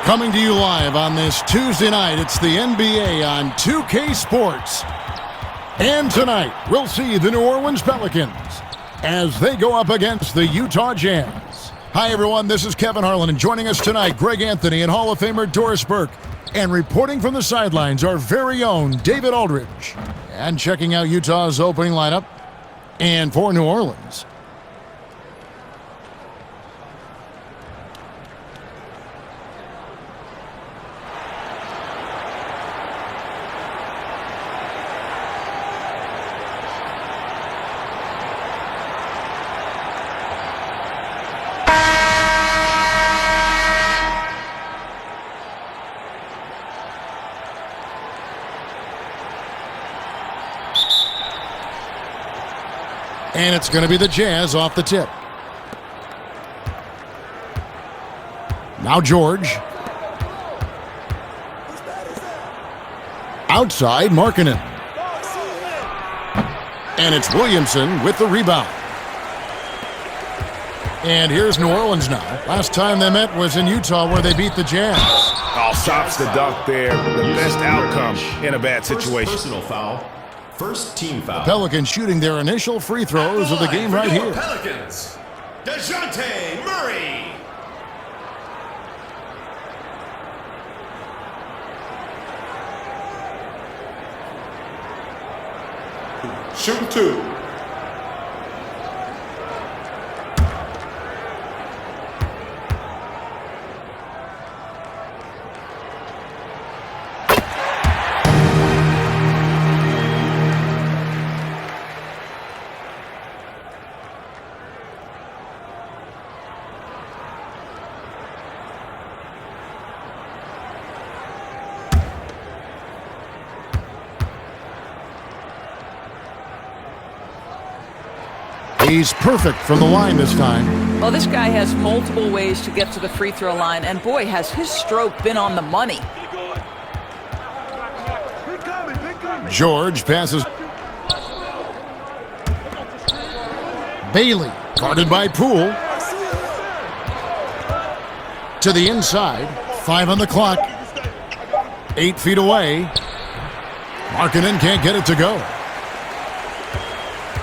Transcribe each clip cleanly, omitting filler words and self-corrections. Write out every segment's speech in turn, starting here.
Coming to you live on this Tuesday night, it's the NBA on 2K Sports. And tonight, we'll see the New Orleans Pelicans as they go up against the Utah Jazz. Hi, everyone. This is Kevin Harlan, and joining us tonight, Greg Anthony and Hall of Famer Doris Burke. And reporting from the sidelines, our very own David Aldridge. And checking out Utah's opening lineup. And for New Orleans, and it's going to be the Jazz off the tip. Now George. Outside, Markkanen. And it's Williamson with the rebound. And here's New Orleans now. Last time they met was in Utah where they beat the Jazz. Oh, stops the dunk there. The best outcome in a bad situation. Personal foul. First team foul. Pelicans shooting their initial free throws of the game right here. Pelicans, DeJounte Murray. Shoot two. He's perfect from the line this time. Well, this guy has multiple ways to get to the free throw line, and boy, has his stroke been on the money. George passes. Bailey, guarded by Poole. To the inside, 5 on the clock. 8 feet away. Markkanen can't get it to go.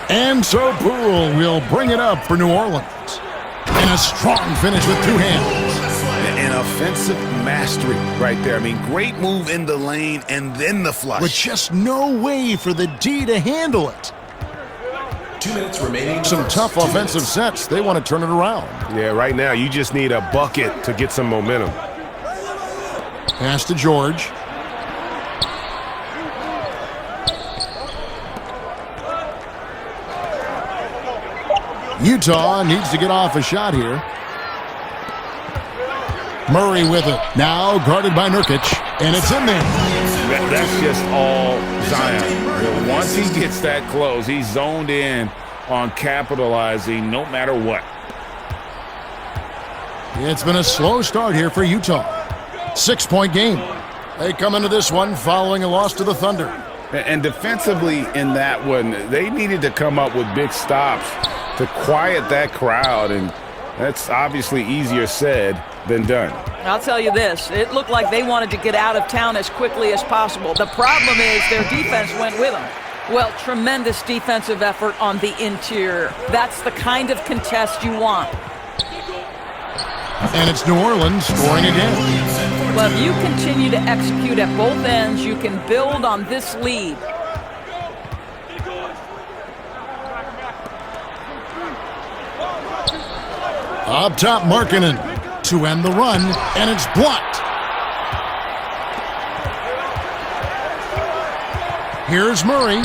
And so Poole will bring it up for New Orleans. And a strong finish with 2 hands. An offensive mastery right there. I mean, great move in the lane and then the flush. With just no way for the D to handle it. 2 minutes remaining. Some tough offensive sets. They want to turn it around. Yeah, right now you just need a bucket to get some momentum. Pass to George. Utah needs to get off a shot here. Murray with it. Now guarded by Nurkic. And it's in there. That's just all Zion. Once he gets that close, he's zoned in on capitalizing no matter what. It's been a slow start here for Utah. 6-point game. They come into this one following a loss to the Thunder. And defensively in that one, they needed to come up with big stops to quiet that crowd, and that's obviously easier said than done. I'll tell you this, it looked like they wanted to get out of town as quickly as possible. The problem is their defense went with them. Well, tremendous defensive effort on the interior. That's the kind of contest you want. And it's New Orleans scoring again. Well, if you continue to execute at both ends, you can build on this lead. Up top, Markkanen to end the run, and it's blocked. Here's Murray.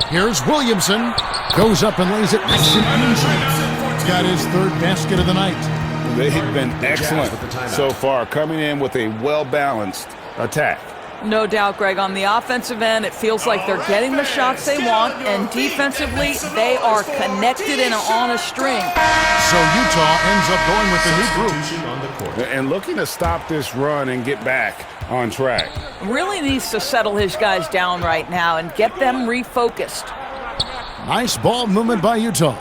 Here's Williamson. Goes up and lays it nice and easy. Got his 3rd basket of the night. They've been excellent so far, coming in with a well-balanced attack. No doubt, Greg. On the offensive end, it feels like they're getting the shots they want, and defensively, they are connected and on a string. So Utah ends up going with the new group. And looking to stop this run and get back on track. Really needs to settle his guys down right now and get them refocused. Nice ball movement by Utah.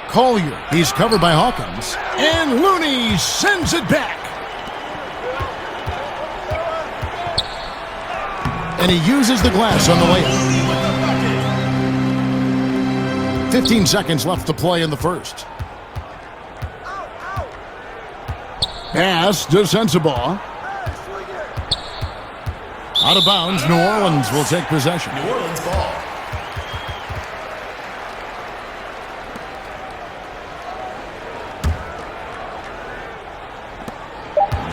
Collier, he's covered by Hawkins. And Looney sends it back. And he uses the glass on the layup. 15 seconds left to play in the first. Pass to Sensabaugh. Out of bounds, New Orleans will take possession. New Orleans ball.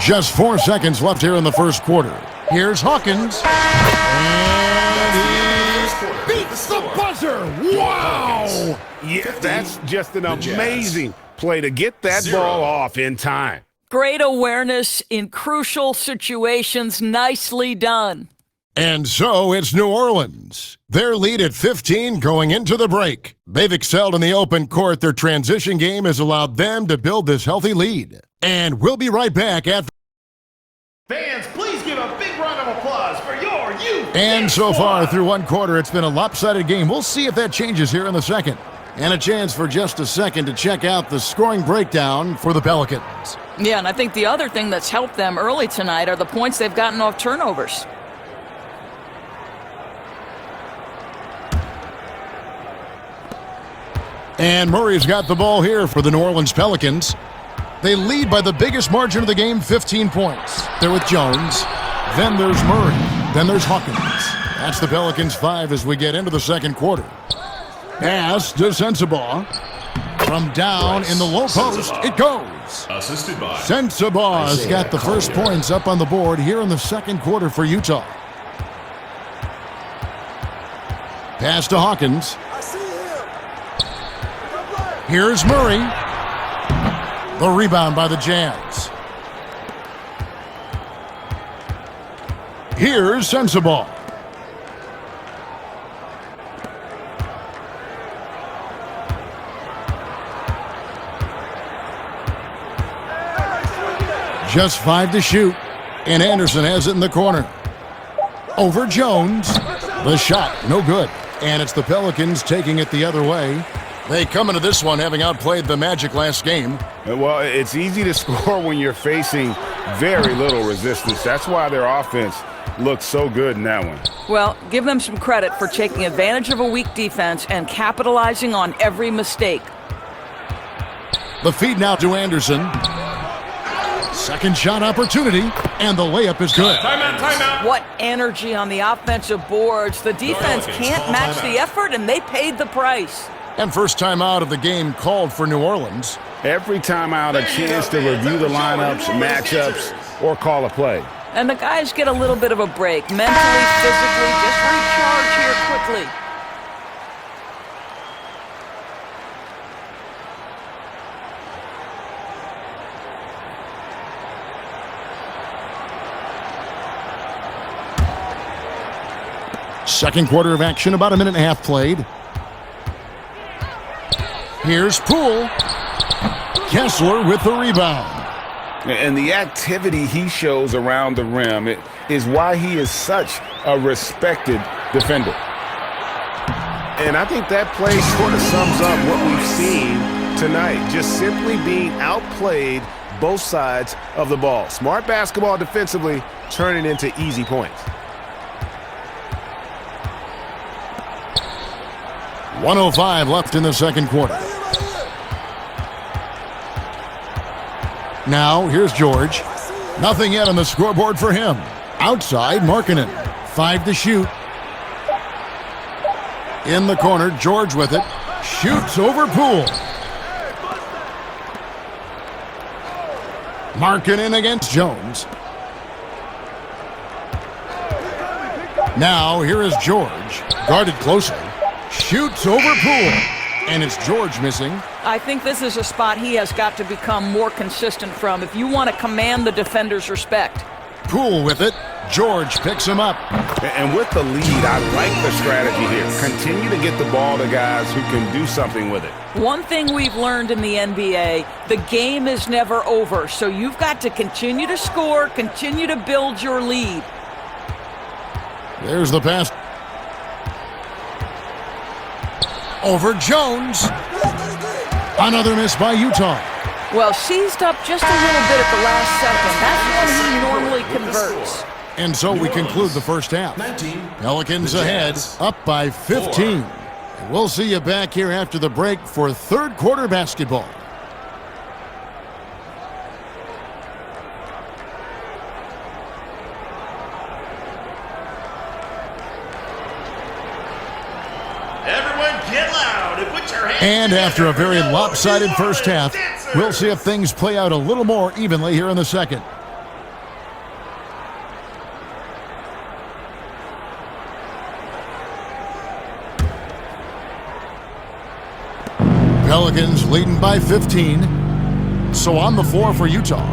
Just 4 seconds left here in the first quarter. Here's Hawkins. And he beats the buzzer. Wow! Yeah, that's just an amazing play to get that ball off in time. Great awareness in crucial situations. Nicely done. And so it's New Orleans. Their lead at 15 going into the break. They've excelled in the open court. Their transition game has allowed them to build this healthy lead. And we'll be right back at Fans, please give a big round of applause for your youth. And so far through one quarter, it's been a lopsided game. We'll see if that changes here in the second. And a chance for just a second to check out the scoring breakdown for the Pelicans. Yeah, and I think the other thing that's helped them early tonight are the points they've gotten off turnovers. And Murray's got the ball here for the New Orleans Pelicans. They lead by the biggest margin of the game, 15 points. They're with Jones. Then there's Murray. Then there's Hawkins. That's the Pelicans' 5 as we get into the second quarter. Pass to Sensabaugh. From down in the low post, it goes. Assisted by Sensabaugh's got the first points up on the board here in the second quarter for Utah. Pass to Hawkins. Here's Murray. The rebound by the Jazz. Here's Sensabaugh. Just 5 to shoot, and Anderson has it in the corner. Over Jones. The shot, no good. And it's the Pelicans taking it the other way. They come into this one having outplayed the Magic last game. Well, it's easy to score when you're facing very little resistance. That's why their offense looks so good in that one. Well, give them some credit for taking advantage of a weak defense and capitalizing on every mistake. The feed now to Anderson. Second shot opportunity, and the layup is good. Timeout, timeout. What energy on the offensive boards. The defense can't match the effort, and they paid the price. And first time out of the game called for New Orleans. Every timeout, a chance to review the lineups, matchups, or call a play. And the guys get a little bit of a break. Mentally, physically, just recharge here quickly. Second quarter of action, about a minute and a half played. Here's Poole. Kessler with the rebound. And the activity he shows around the rim is why he is such a respected defender. And I think that play sort of sums up what we've seen tonight. Just simply being outplayed both sides of the ball. Smart basketball defensively, turning into easy points. 1:05 left in the second quarter. Now, here's George. Nothing yet on the scoreboard for him. Outside, Markkanen. 5 to shoot. In the corner, George with it. Shoots over Poole. Markkanen against Jones. Now, here is George. Guarded closely. Shoots over Poole. And it's George missing. I think this is a spot he has got to become more consistent from if you want to command the defender's respect. Poole with it. George picks him up. And with the lead, I like the strategy here. Continue to get the ball to guys who can do something with it. One thing we've learned in the NBA, the game is never over. So you've got to continue to score, continue to build your lead. There's the pass. Over Jones. Another miss by Utah. Well, seized up just a little bit at the last second. That's when he normally converts. And so we conclude the first half. Pelicans ahead, up by 15. And we'll see you back here after the break for third quarter basketball. Everyone get loud and put your hands And together after a very for your lopsided New first half, Orleans we'll see if things play out a little more evenly here in the second. Pelicans leading by 15. So on the floor for Utah.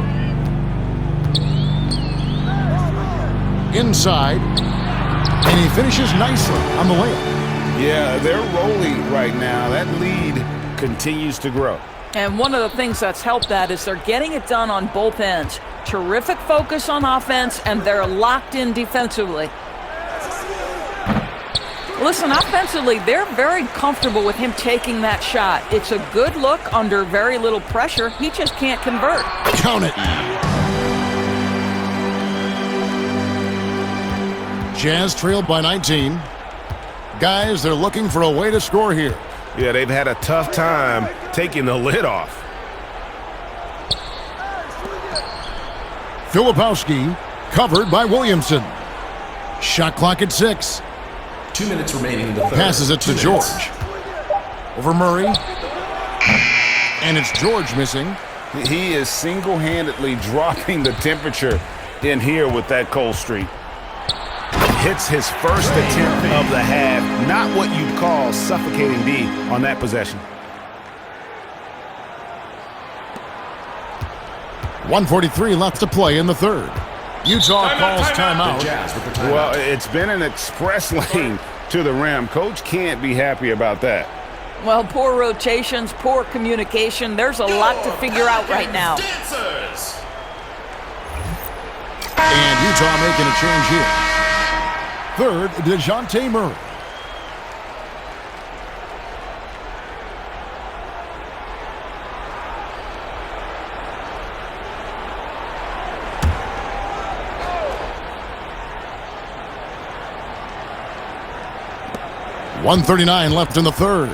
Inside. And he finishes nicely on the layup. Yeah, they're rolling right now. That lead continues to grow. And one of the things that's helped that is they're getting it done on both ends. Terrific focus on offense, and they're locked in defensively. Listen, offensively, they're very comfortable with him taking that shot. It's a good look under very little pressure. He just can't convert. Count it. Jazz trailed by 19. Guys, they're looking for a way to score here. Yeah, they've had a tough time taking the lid off. Filipowski covered by Williamson. Shot clock at 6. 2 minutes remaining in the third. Passes it to George. Over Murray. And it's George missing. He is single-handedly dropping the temperature in here with that cold streak. Hits his first attempt of the half. Not what you'd call suffocating D on that possession. 1:43 left to play in the third. Utah calls timeout. Well, it's been an express lane to the rim. Coach can't be happy about that. Well, poor rotations, poor communication. There's a lot to figure out right now. Dancers. And Utah making a change here. Third, DeJounte Murray. .139 left in the third.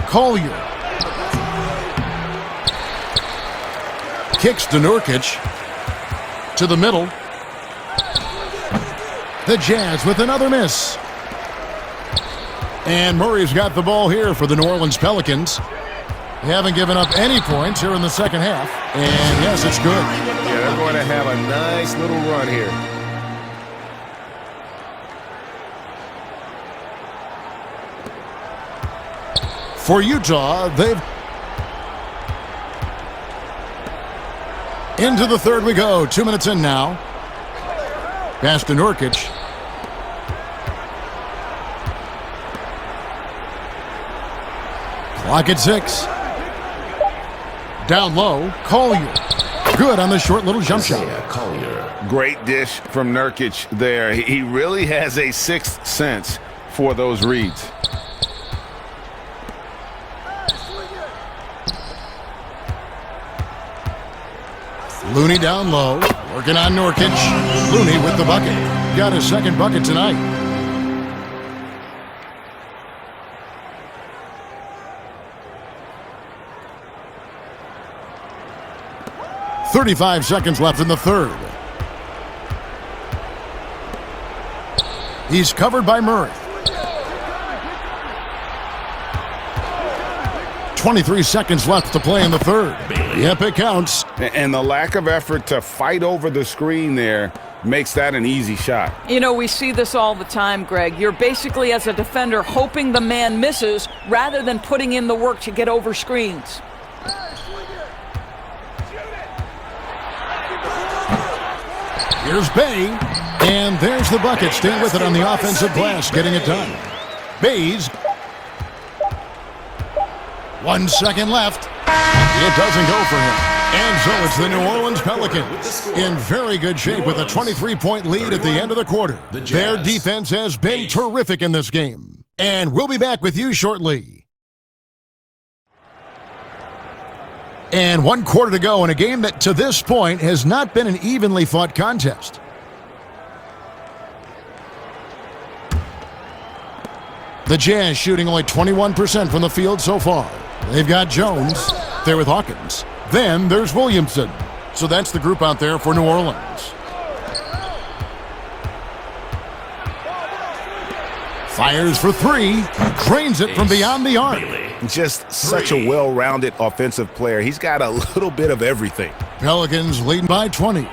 Collier. Kicks to Nurkic. To the middle. The Jazz with another miss. And Murray's got the ball here for the New Orleans Pelicans. They haven't given up any points here in the second half. And yes, it's good. Yeah, they're going to have a nice little run here. For Utah, they've... Into the third we go. 2 minutes in now. Pass to Nurkic. Clock at 6. Down low. Collier. Good on the short little jump shot. Collier. Great dish from Nurkic there. He really has a sixth sense for those reads. Looney down low, working on Nurkic. Looney with the bucket. Got his second bucket tonight. .35 seconds left in the third. He's covered by Murray. 23 seconds left to play in the third. Yep, it counts. And the lack of effort to fight over the screen there makes that an easy shot. You know, we see this all the time, Greg. You're basically, as a defender, hoping the man misses rather than putting in the work to get over screens. Here's Bay, and there's the bucket. Staying with it on the offensive glass, getting it done. Bay's 1 second left. It doesn't go for him. And so it's the New Orleans Pelicans in very good shape with a 23-point lead at the end of the quarter. Their defense has been terrific in this game. And we'll be back with you shortly. And 1 quarter to go in a game that to this point has not been an evenly fought contest. The Jazz shooting only 21% from the field so far. They've got Jones there with Hawkins. Then there's Williamson. So that's the group out there for New Orleans. Fires for three. Drains it from beyond the arc. Just such a well-rounded offensive player. He's got a little bit of everything. Pelicans leading by 20.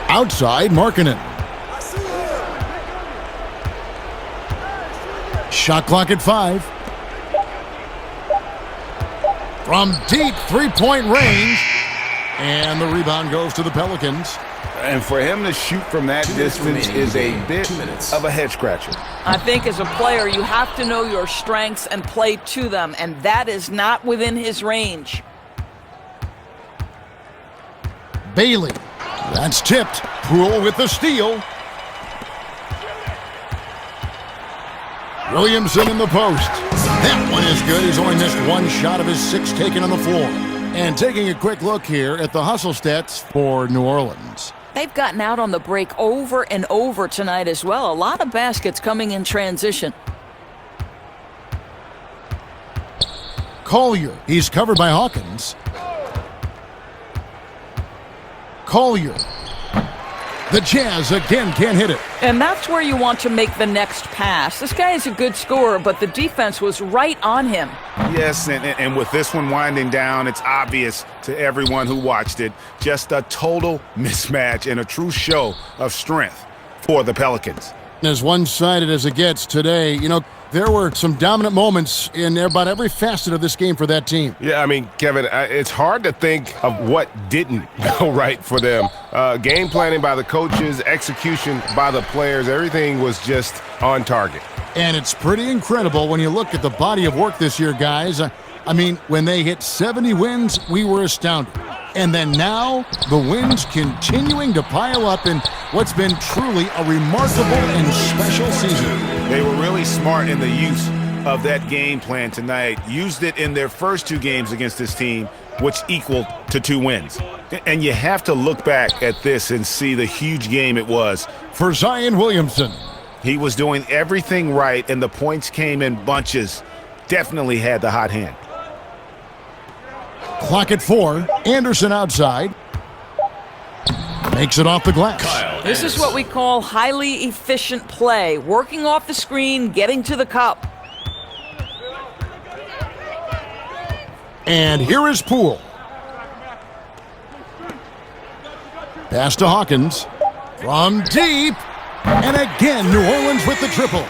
Outside, Markkanen. Shot clock at 5. From deep three-point range. And the rebound goes to the Pelicans. And for him to shoot from that distance is a bit of a head-scratcher. I think as a player, you have to know your strengths and play to them, and that is not within his range. Bailey. That's tipped. Poole with the steal. Williamson in the post. That one is good. He's only missed 1 shot of his 6 taken on the floor. And taking a quick look here at the hustle stats for New Orleans. They've gotten out on the break over and over tonight as well. A lot of baskets coming in transition. Collier. He's covered by Hawkins. Collier. The Jazz again can't hit it. And that's where you want to make the next pass. This guy is a good scorer, but the defense was right on him. Yes, and with this one winding down, it's obvious to everyone who watched it. Just a total mismatch and a true show of strength for the Pelicans. As one-sided as it gets today, you know, there were some dominant moments in about every facet of this game for that team. Yeah, I mean, Kevin, it's hard to think of what didn't go right for them. Game planning by the coaches, execution by the players, everything was just on target. And it's pretty incredible when you look at the body of work this year, guys. I mean, when they hit 70 wins, we were astounded. And then now, the wins continuing to pile up in what's been truly a remarkable and special season. They were really smart in the use of that game plan tonight. Used it in their first 2 games against this team, which equaled to 2 wins. And you have to look back at this and see the huge game it was. For Zion Williamson. He was doing everything right, and the points came in bunches. Definitely had the hot hand. Clock at 4. Anderson outside. Makes it off the glass. This is what we call highly efficient play. Working off the screen, getting to the cup. And here is Poole. Pass to Hawkins. From deep. And again, New Orleans with the triple.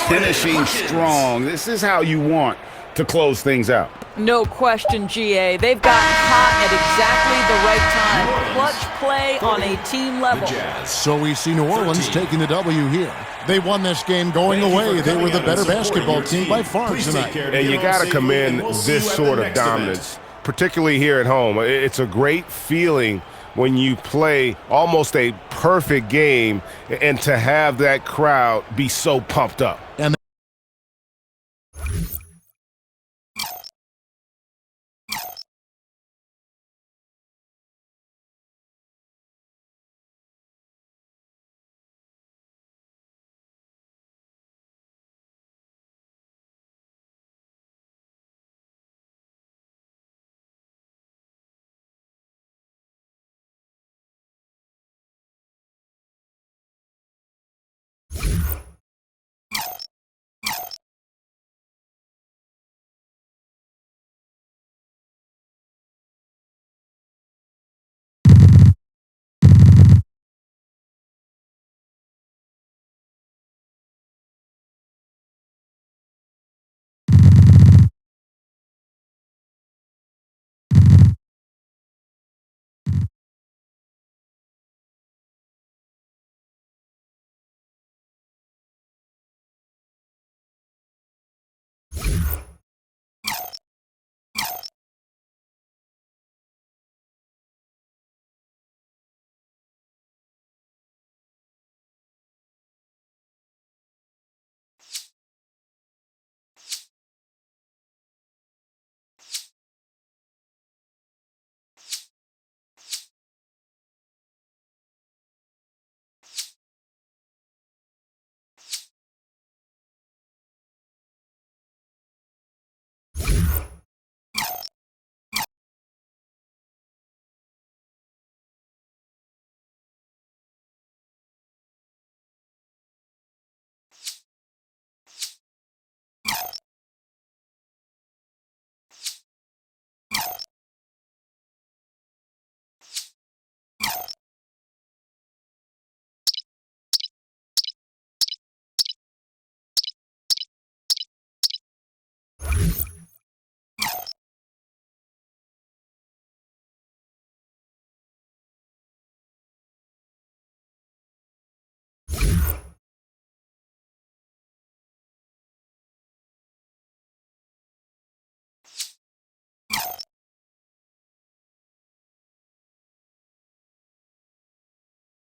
Finishing strong. This is how you want to close things out. No question, GA. They've gotten hot at exactly the right time. Clutch play on a team level. So we see New Orleans taking the W here. They won this game going away. They were the better basketball team by far tonight. And you got to commend this sort of dominance, particularly here at home. It's a great feeling when you play almost a perfect game and to have that crowd be so pumped up. And